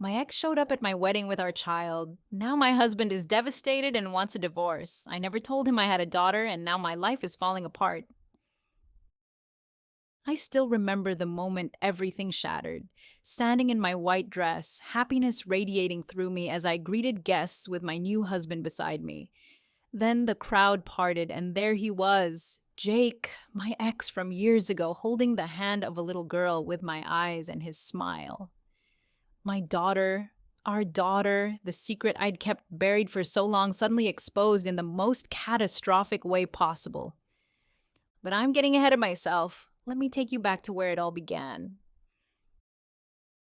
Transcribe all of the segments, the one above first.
My ex showed up at my wedding with our child. Now my husband is devastated and wants a divorce. I never told him I had a daughter, and now my life is falling apart. I still remember the moment everything shattered. Standing in my white dress, happiness radiating through me as I greeted guests with my new husband beside me. Then the crowd parted, and there he was, Jake, my ex from years ago, holding the hand of a little girl with my eyes and his smile. My daughter, our daughter, the secret I'd kept buried for so long, suddenly exposed in the most catastrophic way possible. But I'm getting ahead of myself. Let me take you back to where it all began.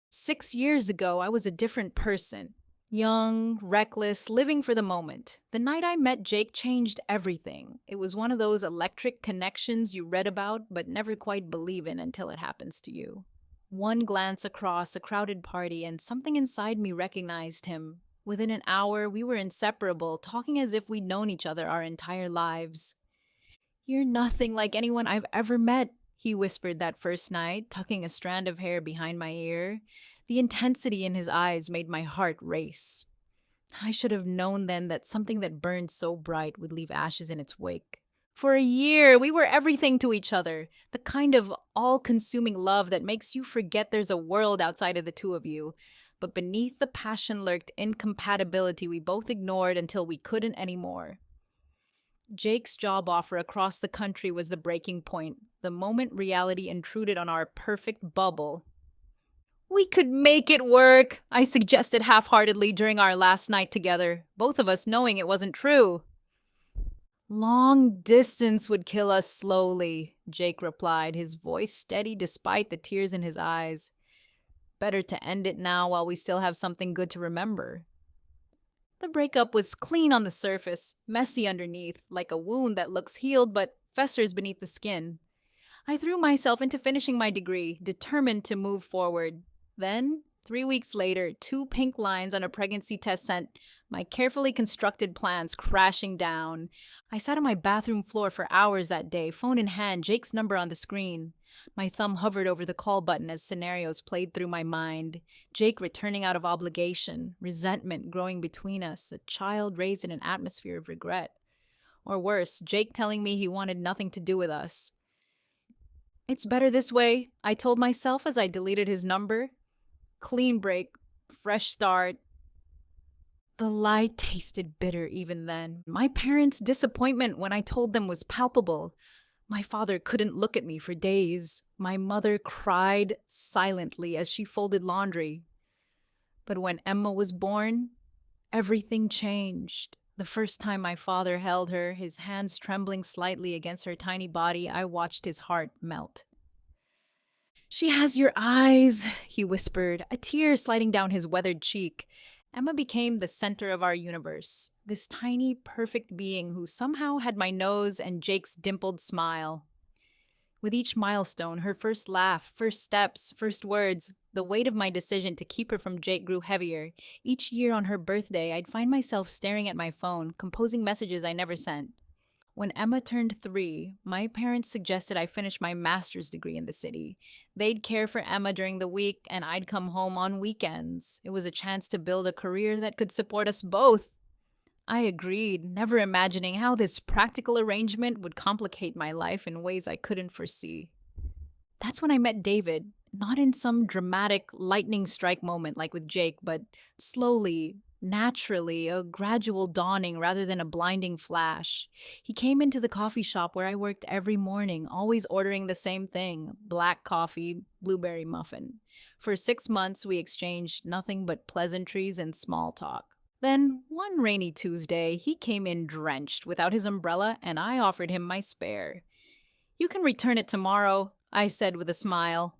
6 years ago, I was a different person. Young, reckless, living for the moment. The night I met Jake changed everything. It was one of those electric connections you read about but never quite believe in until it happens to you. One glance across a crowded party and something inside me recognized him. Within an hour, we were inseparable, talking as if we'd known each other our entire lives. "You're nothing like anyone I've ever met," he whispered that first night, tucking a strand of hair behind my ear. The intensity in his eyes made my heart race. I should have known then that something that burned so bright would leave ashes in its wake. For a year, we were everything to each other, the kind of all-consuming love that makes you forget there's a world outside of the two of you. But beneath the passion lurked incompatibility we both ignored until we couldn't anymore. Jake's job offer across the country was the breaking point, the moment reality intruded on our perfect bubble. "We could make it work," I suggested half-heartedly during our last night together, both of us knowing it wasn't true. "Long distance would kill us slowly," Jake replied, his voice steady despite the tears in his eyes. "Better to end it now while we still have something good to remember." The breakup was clean on the surface, messy underneath, like a wound that looks healed but festers beneath the skin. I threw myself into finishing my degree, determined to move forward. Then, 3 weeks later, 2 pink lines on a pregnancy test sent my carefully constructed plans crashing down. I sat on my bathroom floor for hours that day, phone in hand, Jake's number on the screen. My thumb hovered over the call button as scenarios played through my mind. Jake returning out of obligation, resentment growing between us, a child raised in an atmosphere of regret. Or worse, Jake telling me he wanted nothing to do with us. "It's better this way," I told myself as I deleted his number. Clean break, fresh start. The lie tasted bitter even then. My parents' disappointment when I told them was palpable. My father couldn't look at me for days. My mother cried silently as she folded laundry. But when Emma was born, everything changed. The first time my father held her, his hands trembling slightly against her tiny body, I watched his heart melt. "She has your eyes," he whispered, a tear sliding down his weathered cheek. Emma became the center of our universe, this tiny, perfect being who somehow had my nose and Jake's dimpled smile. With each milestone, her first laugh, first steps, first words, the weight of my decision to keep her from Jake grew heavier. Each year on her birthday, I'd find myself staring at my phone, composing messages I never sent. When Emma turned 3, my parents suggested I finish my master's degree in the city. They'd care for Emma during the week, and I'd come home on weekends. It was a chance to build a career that could support us both. I agreed, never imagining how this practical arrangement would complicate my life in ways I couldn't foresee. That's when I met David, not in some dramatic lightning strike moment like with Jake, but slowly, naturally, a gradual dawning rather than a blinding flash. He came into the coffee shop where I worked every morning, always ordering the same thing, black coffee, blueberry muffin. For 6 months, we exchanged nothing but pleasantries and small talk. Then, one rainy Tuesday, he came in drenched without his umbrella, and I offered him my spare. "You can return it tomorrow," I said with a smile.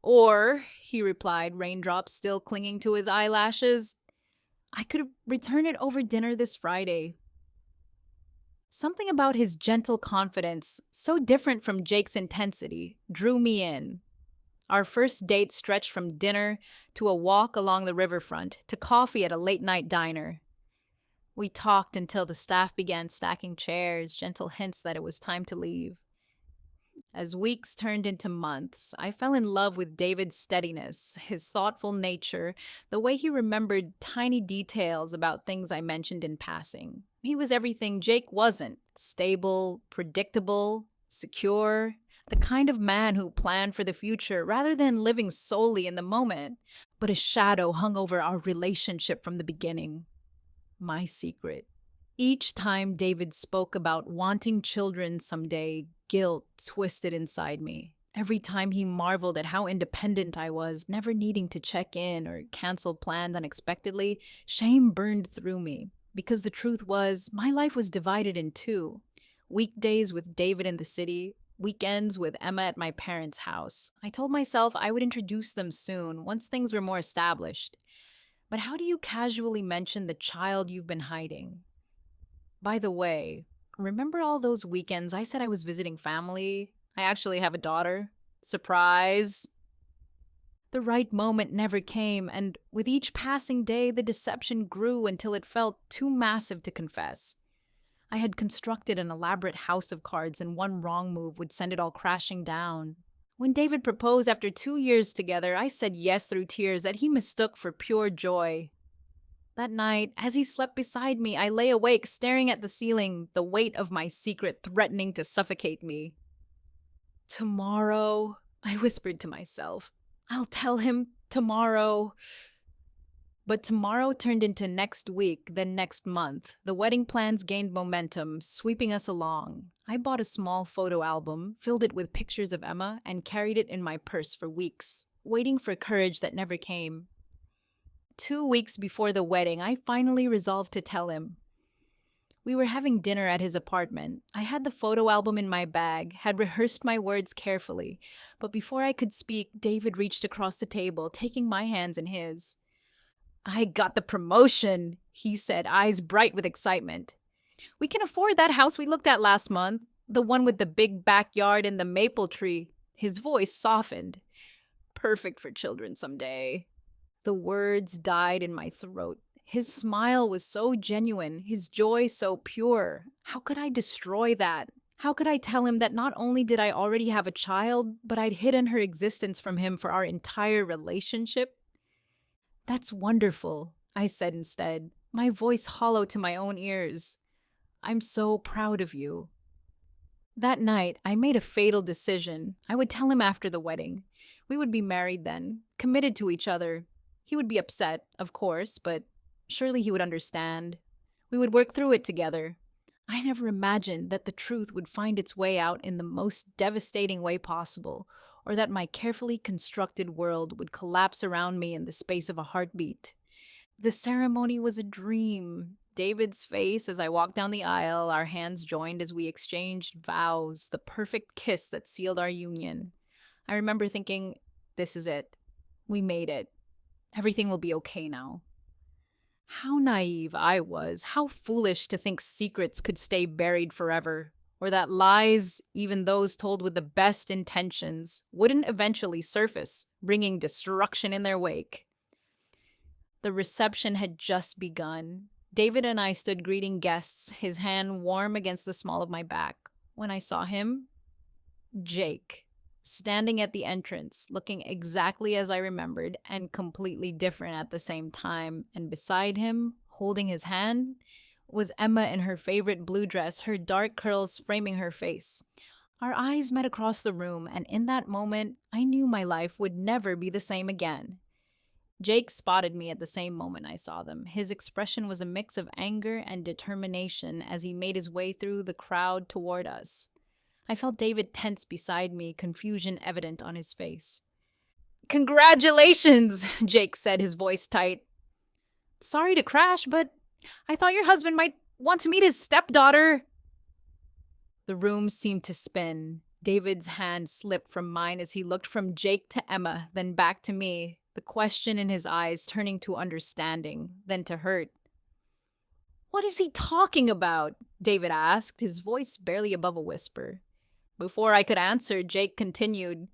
"Or," he replied, raindrops still clinging to his eyelashes, "I could return it over dinner this Friday." Something about his gentle confidence, so different from Jake's intensity, drew me in. Our first date stretched from dinner to a walk along the riverfront to coffee at a late-night diner. We talked until the staff began stacking chairs, gentle hints that it was time to leave. As weeks turned into months, I fell in love with David's steadiness, his thoughtful nature, the way he remembered tiny details about things I mentioned in passing. He was everything Jake wasn't: stable, predictable, secure, the kind of man who planned for the future rather than living solely in the moment. But a shadow hung over our relationship from the beginning. My secret. Each time David spoke about wanting children someday, guilt twisted inside me. Every time he marveled at how independent I was, never needing to check in or cancel plans unexpectedly, shame burned through me. Because the truth was, my life was divided in two: weekdays with David in the city, weekends with Emma at my parents' house. I told myself I would introduce them soon, once things were more established. But how do you casually mention the child you've been hiding? By the way, remember all those weekends I said I was visiting family? I actually have a daughter. Surprise! The right moment never came, and with each passing day, the deception grew until it felt too massive to confess. I had constructed an elaborate house of cards, and one wrong move would send it all crashing down. When David proposed after 2 years together, I said yes through tears that he mistook for pure joy. That night, as he slept beside me, I lay awake, staring at the ceiling, the weight of my secret threatening to suffocate me. Tomorrow, I whispered to myself. I'll tell him tomorrow. But tomorrow turned into next week, then next month. The wedding plans gained momentum, sweeping us along. I bought a small photo album, filled it with pictures of Emma, and carried it in my purse for weeks, waiting for courage that never came. 2 weeks before the wedding, I finally resolved to tell him. We were having dinner at his apartment. I had the photo album in my bag, had rehearsed my words carefully, but before I could speak, David reached across the table, taking my hands in his. I got the promotion, he said, eyes bright with excitement. We can afford that house we looked at last month, the one with the big backyard and the maple tree. His voice softened. Perfect for children someday. The words died in my throat. His smile was so genuine, his joy so pure. How could I destroy that? How could I tell him that not only did I already have a child, but I'd hidden her existence from him for our entire relationship? That's wonderful, I said instead, my voice hollow to my own ears. I'm so proud of you. That night, I made a fatal decision. I would tell him after the wedding. We would be married then, committed to each other. He would be upset, of course, but surely he would understand. We would work through it together. I never imagined that the truth would find its way out in the most devastating way possible, or that my carefully constructed world would collapse around me in the space of a heartbeat. The ceremony was a dream. David's face as I walked down the aisle, our hands joined as we exchanged vows, the perfect kiss that sealed our union. I remember thinking, this is it. We made it. Everything will be okay now. How naive I was, how foolish to think secrets could stay buried forever, or that lies, even those told with the best intentions, wouldn't eventually surface, bringing destruction in their wake. The reception had just begun. David and I stood greeting guests, his hand warm against the small of my back. When I saw him, Jake, standing at the entrance, looking exactly as I remembered and completely different at the same time, and beside him, holding his hand, was Emma in her favorite blue dress, her dark curls framing her face. Our eyes met across the room, and in that moment, I knew my life would never be the same again. Jake spotted me at the same moment I saw them. His expression was a mix of anger and determination as he made his way through the crowd toward us. I felt David tense beside me, confusion evident on his face. Congratulations, Jake said, his voice tight. Sorry to crash, but I thought your husband might want to meet his stepdaughter. The room seemed to spin. David's hand slipped from mine as he looked from Jake to Emma, then back to me, the question in his eyes turning to understanding, then to hurt. What is he talking about? David asked, his voice barely above a whisper. Before I could answer, Jake continued,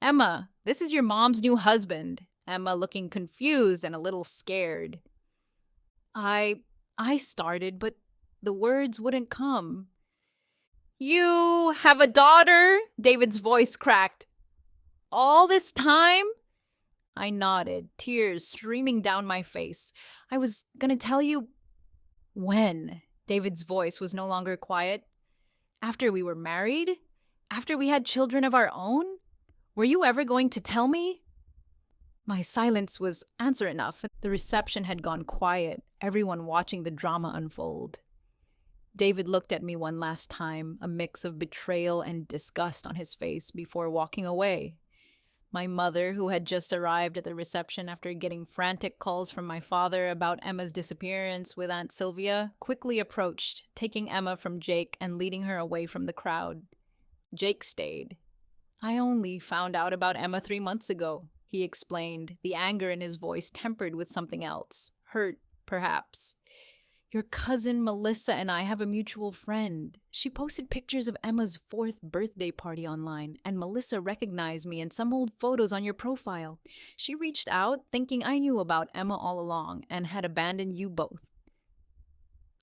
Emma, this is your mom's new husband. Emma looking confused and a little scared. I started, but the words wouldn't come. You have a daughter? David's voice cracked. All this time? I nodded, tears streaming down my face. I was gonna tell you. When? David's voice was no longer quiet. After we were married? After we had children of our own? Were you ever going to tell me? My silence was answer enough. The reception had gone quiet, everyone watching the drama unfold. David looked at me one last time, a mix of betrayal and disgust on his face before walking away. My mother, who had just arrived at the reception after getting frantic calls from my father about Emma's disappearance with Aunt Sylvia, quickly approached, taking Emma from Jake and leading her away from the crowd. Jake stayed. I only found out about Emma 3 months ago, he explained, the anger in his voice tempered with something else. Hurt, perhaps. Your cousin Melissa and I have a mutual friend. She posted pictures of Emma's 4th birthday party online, and Melissa recognized me in some old photos on your profile. She reached out, thinking I knew about Emma all along, and had abandoned you both.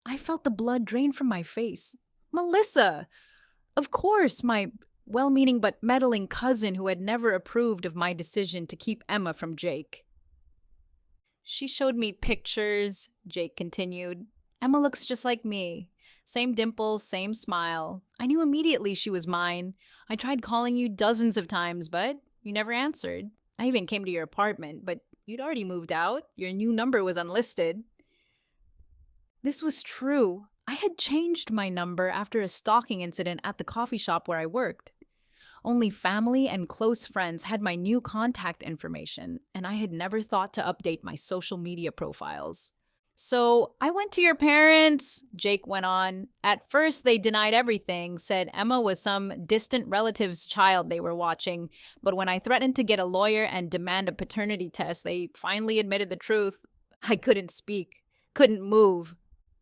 I felt the blood drain from my face. Melissa! Of course, my well-meaning but meddling cousin who had never approved of my decision to keep Emma from Jake. She showed me pictures, Jake continued. Emma looks just like me. Same dimples, same smile. I knew immediately she was mine. I tried calling you dozens of times, but you never answered. I even came to your apartment, but you'd already moved out. Your new number was unlisted. This was true. I had changed my number after a stalking incident at the coffee shop where I worked. Only family and close friends had my new contact information, and I had never thought to update my social media profiles. So I went to your parents, Jake went on. At first, they denied everything, said Emma was some distant relative's child they were watching. But when I threatened to get a lawyer and demand a paternity test, they finally admitted the truth. I couldn't speak, couldn't move.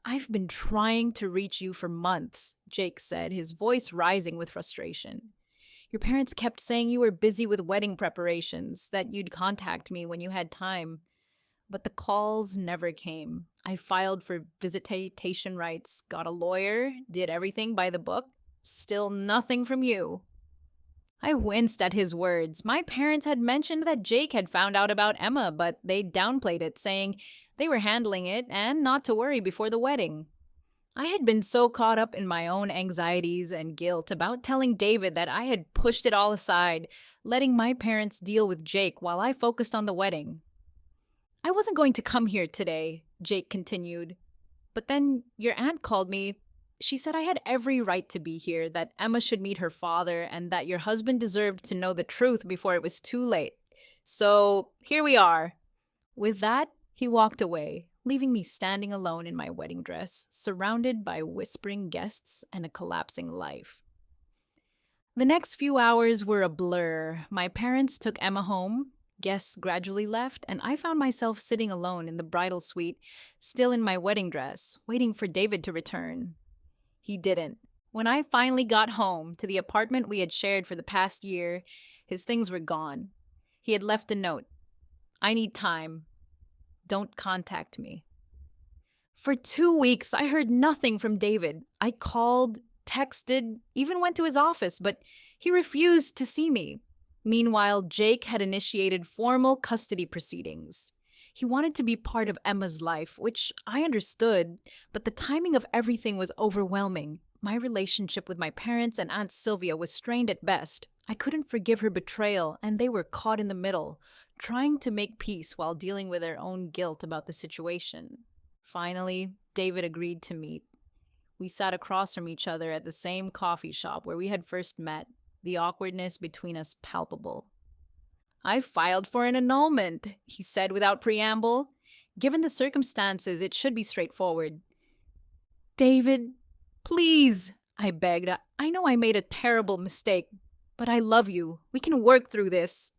I've been trying to reach you for months, Jake said, his voice rising with frustration. Your parents kept saying you were busy with wedding preparations, that you'd contact me when you had time. But the calls never came. I filed for visitation rights, got a lawyer, did everything by the book. Still nothing from you. I winced at his words. My parents had mentioned that Jake had found out about Emma, but they downplayed it, saying they were handling it and not to worry before the wedding. I had been so caught up in my own anxieties and guilt about telling David that I had pushed it all aside, letting my parents deal with Jake while I focused on the wedding. I wasn't going to come here today, Jake continued. But then your aunt called me. She said I had every right to be here, that Emma should meet her father, and that your husband deserved to know the truth before it was too late. So here we are. With that, he walked away, leaving me standing alone in my wedding dress, surrounded by whispering guests and a collapsing life. The next few hours were a blur. My parents took Emma home. Guests gradually left, and I found myself sitting alone in the bridal suite, still in my wedding dress, waiting for David to return. He didn't. When I finally got home to the apartment we had shared for the past year, his things were gone. He had left a note. I need time. Don't contact me. For 2 weeks, I heard nothing from David. I called, texted, even went to his office, but he refused to see me. Meanwhile, Jake had initiated formal custody proceedings. He wanted to be part of Emma's life, which I understood, but the timing of everything was overwhelming. My relationship with my parents and Aunt Sylvia was strained at best. I couldn't forgive her betrayal, and they were caught in the middle, trying to make peace while dealing with their own guilt about the situation. Finally, David agreed to meet. We sat across from each other at the same coffee shop where we had first met, the awkwardness between us palpable. I filed for an annulment, he said without preamble. Given the circumstances, it should be straightforward. David, please, I begged. I know I made a terrible mistake, but I love you. We can work through this.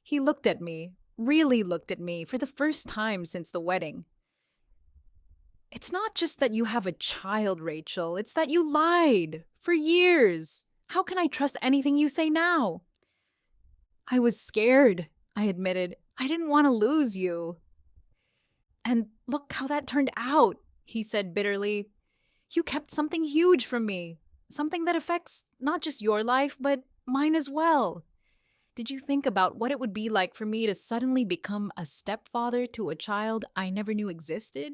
He looked at me, really looked at me, for the first time since the wedding. It's not just that you have a child, Rachel. It's that you lied for years. How can I trust anything you say now? I was scared, I admitted. I didn't want to lose you. And look how that turned out, he said bitterly. You kept something huge from me. Something that affects not just your life, but mine as well. Did you think about what it would be like for me to suddenly become a stepfather to a child I never knew existed?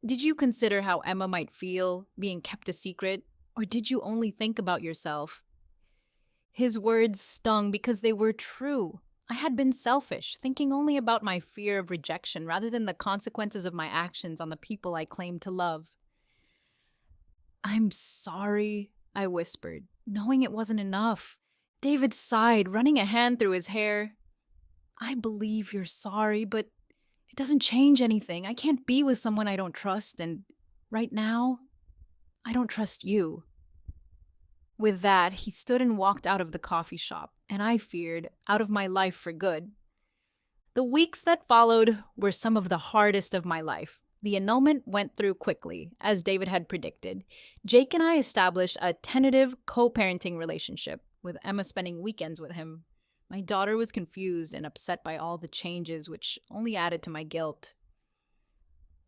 Did you consider how Emma might feel being kept a secret, or did you only think about yourself? His words stung because they were true. I had been selfish, thinking only about my fear of rejection rather than the consequences of my actions on the people I claimed to love. "I'm sorry," I whispered, knowing it wasn't enough. David sighed, running a hand through his hair. "I believe you're sorry, but it doesn't change anything. I can't be with someone I don't trust, and right now, I don't trust you." With that, he stood and walked out of the coffee shop, and I feared, out of my life for good. The weeks that followed were some of the hardest of my life. The annulment went through quickly, as David had predicted. Jake and I established a tentative co-parenting relationship, with Emma spending weekends with him. My daughter was confused and upset by all the changes, which only added to my guilt.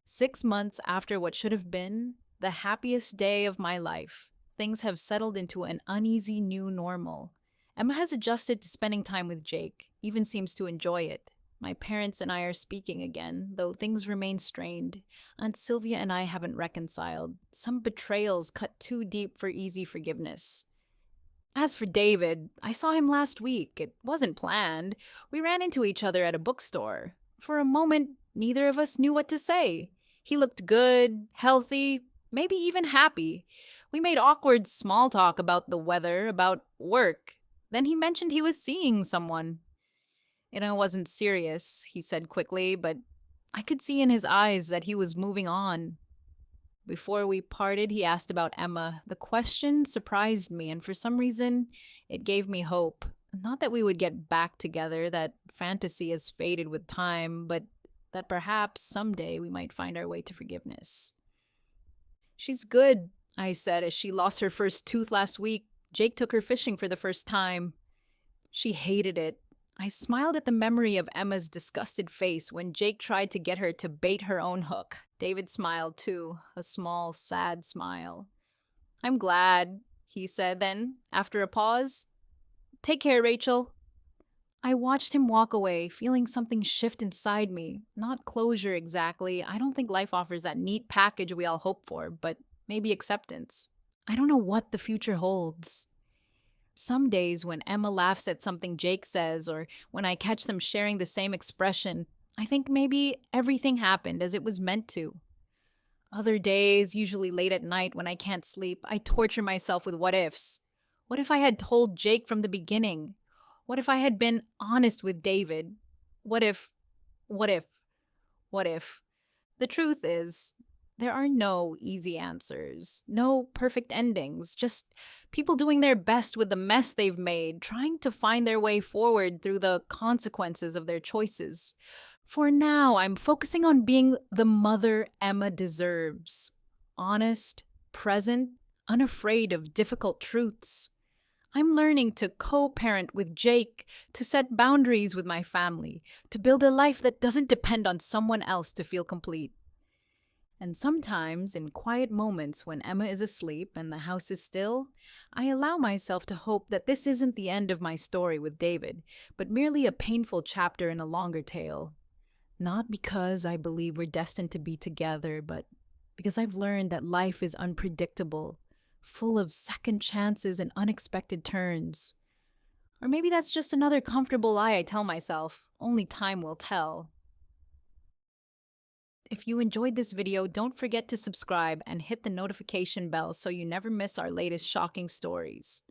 6 months after what should have been the happiest day of my life, things have settled into an uneasy new normal. Emma has adjusted to spending time with Jake, even seems to enjoy it. My parents and I are speaking again, though things remain strained. Aunt Sylvia and I haven't reconciled. Some betrayals cut too deep for easy forgiveness. As for David, I saw him last week. It wasn't planned. We ran into each other at a bookstore. For a moment, neither of us knew what to say. He looked good, healthy, maybe even happy. We made awkward small talk about the weather, about work. Then he mentioned he was seeing someone. "It wasn't serious," he said quickly, but I could see in his eyes that he was moving on. Before we parted, he asked about Emma. The question surprised me, and for some reason, it gave me hope. Not that we would get back together, that fantasy has faded with time, but that perhaps someday we might find our way to forgiveness. "She's good," I said as she lost her first tooth last week. Jake took her fishing for the first time. She hated it. I smiled at the memory of Emma's disgusted face when Jake tried to get her to bait her own hook. David smiled too, a small, sad smile. "I'm glad," he said then, after a pause. "Take care, Rachel." I watched him walk away, feeling something shift inside me. Not closure exactly. I don't think life offers that neat package we all hope for, but maybe acceptance. I don't know what the future holds. Some days when Emma laughs at something Jake says, or when I catch them sharing the same expression, I think maybe everything happened as it was meant to. Other days, usually late at night when I can't sleep, I torture myself with what ifs. What if I had told Jake from the beginning? What if I had been honest with David? What if? The truth is, there are no easy answers, no perfect endings, just people doing their best with the mess they've made, trying to find their way forward through the consequences of their choices. For now, I'm focusing on being the mother Emma deserves. Honest, present, unafraid of difficult truths. I'm learning to co-parent with Jake, to set boundaries with my family, to build a life that doesn't depend on someone else to feel complete. And sometimes, in quiet moments when Emma is asleep and the house is still, I allow myself to hope that this isn't the end of my story with David, but merely a painful chapter in a longer tale. Not because I believe we're destined to be together, but because I've learned that life is unpredictable, full of second chances and unexpected turns. Or maybe that's just another comfortable lie I tell myself. Only time will tell. If you enjoyed this video, don't forget to subscribe and hit the notification bell so you never miss our latest shocking stories.